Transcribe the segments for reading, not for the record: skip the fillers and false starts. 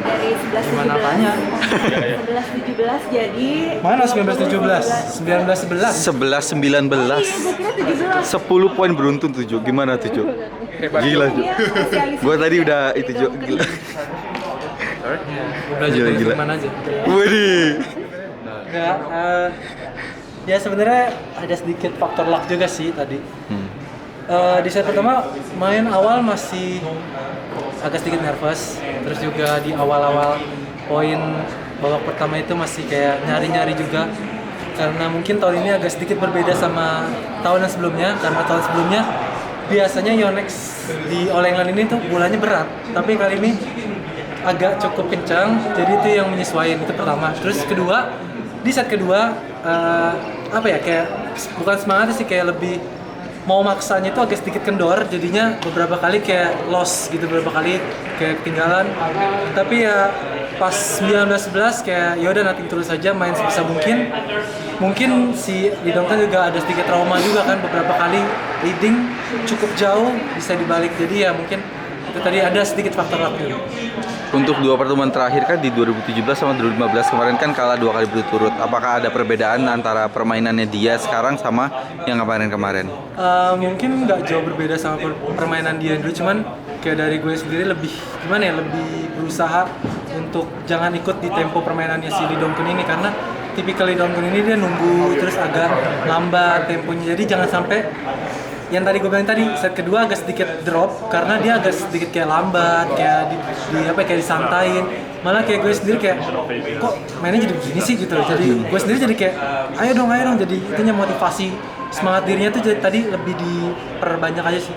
Dari 11 Gimana 17. apanya? 11 17 jadi Mana 19 17? 19 11. 11 Iya, 19. gue kira 17. 10 poin beruntun tuh, Jo. Gimana tuh, Jo? Gila, Jo. Iya, spesialis Gua tadi ya, udah di itu, Jo. Dongken. Gila. Belajar Gila, dari gila. mana aja? Waduh. Enggak, ya sebenarnya ada sedikit faktor luck juga sih tadi. Di set pertama main awal masih agak sedikit nervous, terus juga di awal-awal poin babak pertama itu masih kayak nyari-nyari juga, karena mungkin tahun ini agak sedikit berbeda sama tahun yang sebelumnya, karena tahun sebelumnya biasanya Yonex di All England ini tuh bolanya berat, tapi kali ini agak cukup kencang, jadi itu yang menyesuaikan, itu pertama. Terus kedua, di set kedua apa ya, kayak bukan semangat sih, kayak lebih mau maksanya itu agak sedikit kendor, jadinya beberapa kali kayak loss gitu, beberapa kali kayak ketinggalan. Tapi ya pas 19-11 kayak yaudah nanti terus saja main sebisa mungkin. Mungkin si Lee Dongken juga ada sedikit trauma juga kan, beberapa kali leading cukup jauh bisa dibalik, jadi ya mungkin itu tadi ada sedikit faktor luck juga. Untuk dua pertemuan terakhir kan di 2017 sama 2015 kemarin kan kalah 2 kali berturut-turut. Apakah ada perbedaan antara permainannya dia sekarang sama yang kemarin-kemarin? Mungkin nggak jauh berbeda sama permainan dia dulu, cuman kayak dari gue sendiri lebih gimana ya, lebih berusaha untuk jangan ikut di tempo permainannya si Lee Dongken ini, karena tipikal Lee Dongken ini dia nunggu terus agak lambat temponya, jadi jangan sampai yang tadi gue bilang tadi, set kedua agak sedikit drop karena dia agak sedikit kayak lambat, kayak di apa kayak disantain. Malah kayak gue sendiri kayak kok mainnya jadi begini sih gitu loh. Jadi gue sendiri jadi kayak ayo dong, jadi itunya motivasi semangat dirinya tuh jadi, tadi lebih diperbanyak aja sih.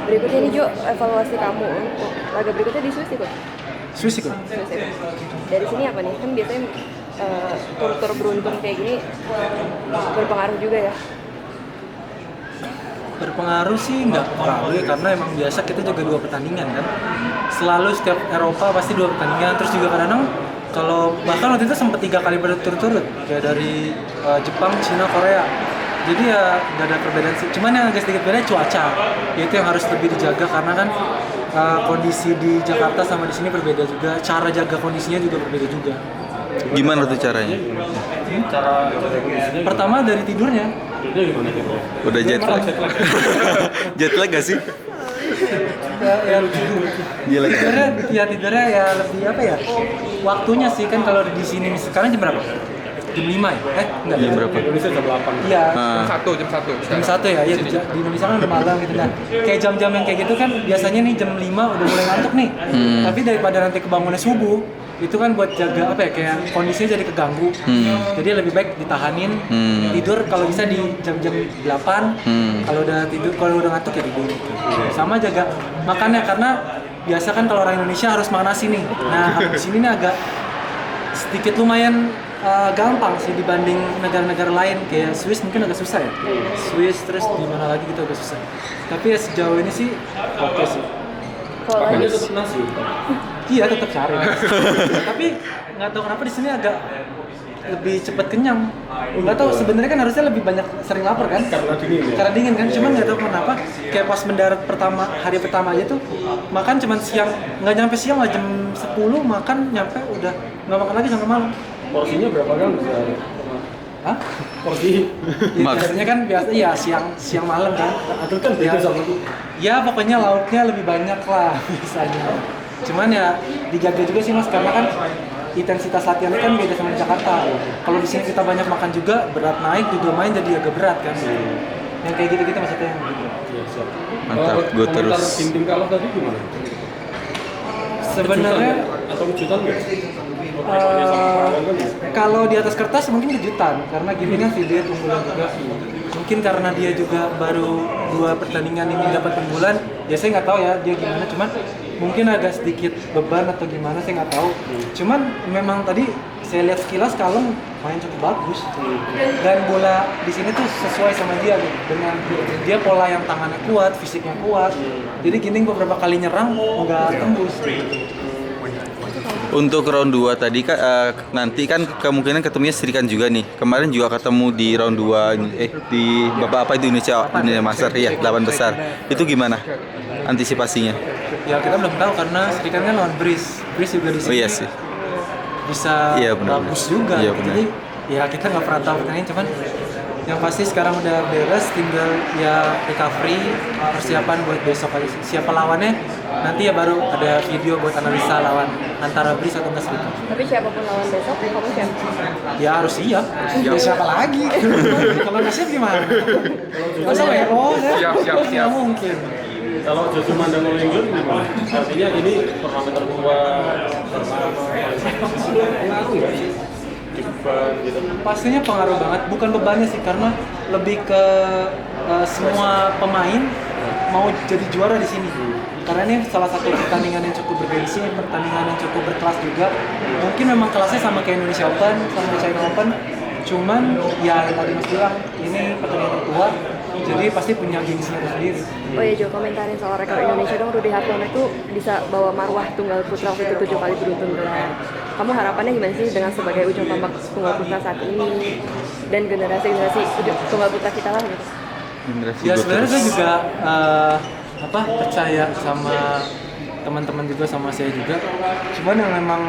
Berikutnya nih Jo, evaluasi kamu untuk laga berikutnya di Swiss ikut. Swiss ikut. Swiss ikut. Dari sini apa nih? Kan biasanya tur-tur beruntun kayak gini berpengaruh juga ya. Berpengaruh sih nggak terlalu ya, karena emang biasa kita juga 2 pertandingan kan, selalu setiap Eropa pasti 2 pertandingan, terus juga kadang-kadang kalau bahkan waktu itu sempat 3 kali berturut-turut kayak dari Jepang, Cina, Korea, jadi ya nggak ada perbedaan sih, cuman yang agak sedikit beda cuaca, itu yang harus lebih dijaga karena kan kondisi di Jakarta sama di sini berbeda juga, cara jaga kondisinya juga berbeda juga. Gimana tuh caranya? Pertama dari tidurnya. Udah jet lag? Jet lag gak sih? Ya Gila. tidurnya ya lebih apa ya, waktunya sih kan kalau di sini sekarang jam berapa? Jam 5 ya? Enggak. Jam berapa? Indonesia jam 8. Iya. Jam 1. Jam 1 ya, di Indonesia kan udah malam gitu kan. Kayak jam-jam yang kayak gitu kan biasanya nih jam 5 udah mulai ngantuk nih. Tapi daripada nanti kebangunnya subuh, itu kan buat jaga apa ya, kayak kondisinya jadi keganggu. Jadi lebih baik ditahanin. Tidur kalau bisa di jam-jam 8. Kalau udah tidur, kalau udah ngantuk ya tidur. Sama jaga makannya, karena biasa kan kalau orang Indonesia harus makan nasi nih. Nah, di sini nih agak sedikit lumayan gampang sih dibanding negara-negara lain, kayak Swiss mungkin agak susah ya. Swiss terus di mana lagi gitu agak susah. Tapi ya sejauh ini sih oke sih. Kalau Makanya lagi tetap nasi. Iya tetap cari. Tapi nggak tahu kenapa di sini agak lebih cepat kenyang. Nggak tahu, sebenarnya kan harusnya lebih banyak sering lapar kan? Karena dingin ya? Karena dingin kan, cuman nggak tahu kenapa kayak pas mendarat hari pertama aja tuh makan cuman siang, nggak nyampe siang lah, jam 10 makan nyampe udah nggak makan lagi sampai malam. Porsinya berapa kan bisa? Hah? Porsi. Ya, Max. biasanya kan ya siang malam kan. Atau kan beda sama itu. Ya pokoknya lauknya lebih banyak lah biasanya. Cuman ya dijaga juga sih Mas, karena kan intensitas latihannya kan beda sama di Jakarta. Kalau di sini kita banyak makan juga, berat naik juga main jadi agak berat kan. Yang kayak gitu-gitu maksudnya yang gitu. Iya, siap. Mantap, gue Komentar terus. tim kalah tadi gimana? Sebenarnya Kejutan, atau kejutan nggak? kalau di atas kertas mungkin kejutan, karena gini kan Vidya unggulan juga. Mungkin karena dia juga baru 2 pertandingan ini dapat unggulan, ya saya nggak tahu ya dia gimana, cuman mungkin agak sedikit beban atau gimana saya nggak tahu. Cuman memang tadi saya lihat sekilas Kalem main cukup bagus, dan bola di sini tuh sesuai sama dia gitu. Dengan dia pola yang tangannya kuat, fisiknya kuat, jadi Ginting beberapa kali nyerang nggak tembus. itu kamu Untuk round 2 tadi nanti kan kemungkinan ketemunya Srikan juga nih. Kemarin juga ketemu di round 2 di babak apa itu Indonesia Master ya 8 besar. Itu gimana antisipasinya? Ya kita belum tahu karena Srikan kan lawan Breeze juga di sini. Oh iya sih. Bisa Iya, benar. bagus juga. Iya, gitu. benar. Jadi ya kita nggak pernah tahu pertandingan, cuman yang pasti sekarang udah beres, tinggal ya recovery, persiapan buat besok aja. Siapa lawannya nanti ya baru ada video buat analisa lawan antara Breeze atau enggak Srikan. Tapi siapapun lawan besok, kamu siap? Ya harus siap. Ya siapa lagi? Kalau nggak siap gimana? Masa WO? Siap. Nggak mungkin. Kalau Jojo mandang All England gimana? Artinya ini turnamen tertua pengaruh nggak sih? Di beban gitu. Pastinya pengaruh banget, bukan bebannya sih, karena lebih ke semua pemain mau jadi juara di sini. Karena ini salah satu pertandingan yang cukup bergengsi, pertandingan yang cukup berkelas juga. Mungkin memang kelasnya sama kayak Indonesia Open, sama China Open. Cuman ya yang tadi Mas bilang, ini pertandingan tertua, jadi pasti punya gengsinya sendiri. Oh iya Jo, komentarin soal rekor Indonesia dong. Rudy Hartono itu bisa bawa marwah tunggal putra waktu itu 7 kali beruntun gelar. Kamu harapannya gimana sih dengan sebagai ujung tombak tunggal putra saat ini dan generasi tunggal putra kita lah gitu? Ya sebenarnya saya juga percaya sama teman-teman juga, sama saya juga. Cuman yang memang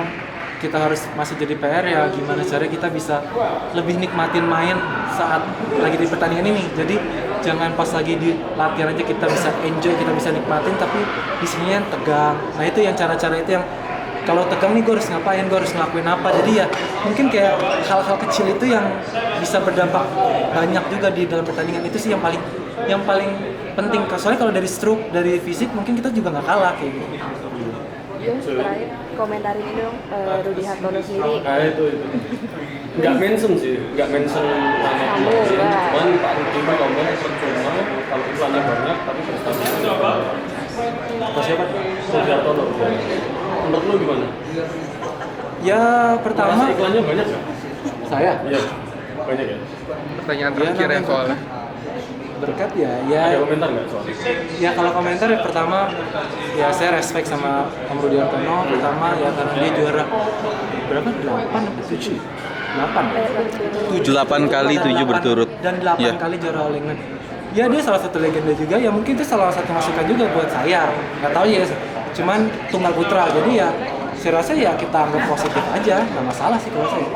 kita harus masih jadi PR ya gimana caranya kita bisa lebih nikmatin main saat lagi di pertandingan ini. Jadi jangan pas lagi di latihan aja kita bisa enjoy, kita bisa nikmatin, tapi di sini yang tegang. Nah itu yang cara-cara itu yang kalau tegang nih gue harus ngapain, gue harus ngelakuin apa. Jadi ya mungkin kayak hal-hal kecil itu yang bisa berdampak banyak juga di dalam pertandingan. Itu sih yang paling penting. Soalnya kalau dari stroke, dari fisik mungkin kita juga nggak kalah kayak gitu. Jo, terakhir komentarin ini dong Rudy Hartono sendiri. Nah itu. Nggak mention sih, nggak mention nama Kamu, pemain. enggak. Cuman Pak Rudy itu ngomong percuma kalau iklannya banyak tapi prestasinya nggak banyak. Apa siapa? Rudy Hartono. Menurut lu gimana? Ya pertama Merasa iklannya banyak nggak? saya Iya, banyak ya. Pertanyaan Iya, terakhir yang namanya soalnya. berkat Ada ya komentar nggak soalnya? ya kalau komentar ya pertama ya saya respect sama Om Rudy Hartono. Pertama ya karena dia juara berapa? 8 atau 7? 8 8 kali 7 berturut. dan 8 Iya. kali juara All England. Ya dia salah satu legenda juga, ya mungkin itu salah satu masukan juga buat saya. Nggak tahu ya, cuman tunggal putra, jadi ya saya rasa ya kita anggap positif aja, nggak masalah sih kalau saya.